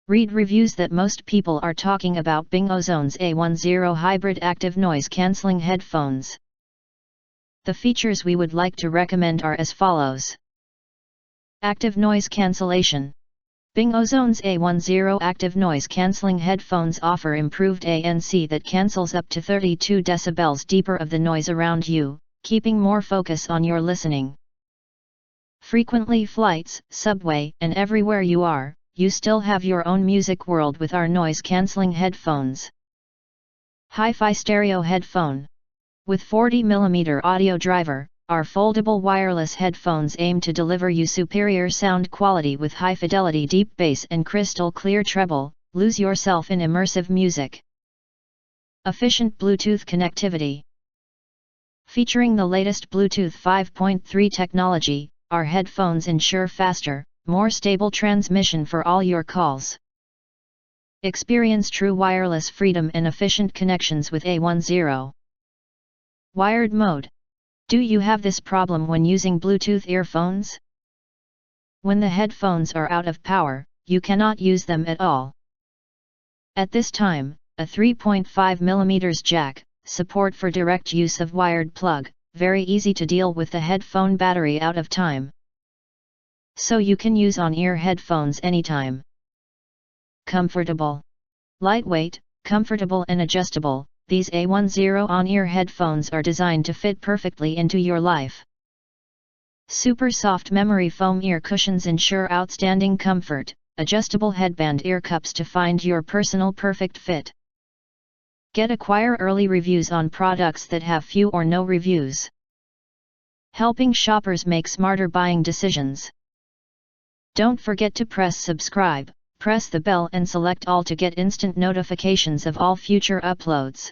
Read reviews that most people are talking about Bingozones A10 hybrid active noise cancelling headphones. The features we would like to recommend are as follows. Active noise cancellation. Bingozones A10 active noise cancelling headphones offer improved ANC that cancels up to 32 decibels deeper of the noise around you, keeping more focus on your listening. Frequently flights, subway, and everywhere you are, you still have your own music world with our noise cancelling headphones. Hi-Fi stereo headphone. With 40mm audio driver, our foldable wireless headphones aim to deliver you superior sound quality with high-fidelity deep bass and crystal clear treble. Lose yourself in immersive music. Efficient Bluetooth connectivity. Featuring the latest Bluetooth 5.3 technology, our headphones ensure faster, more stable transmission for all your calls. Experience true wireless freedom and efficient connections with A10. Wired mode. Do you have this problem when using Bluetooth earphones? When the headphones are out of power, you cannot use them at all. At this time, a 3.5mm jack, support for direct use of wired plug, very easy to deal with the headphone battery out of time. So you can use on-ear headphones anytime. Comfortable. Lightweight, comfortable and adjustable, these A10 on-ear headphones are designed to fit perfectly into your life. Super soft memory foam ear cushions ensure outstanding comfort, adjustable headband ear cups to find your personal perfect fit. Acquire early reviews on products that have few or no reviews. Helping shoppers make smarter buying decisions. Don't forget to press subscribe, press the bell and select all to get instant notifications of all future uploads.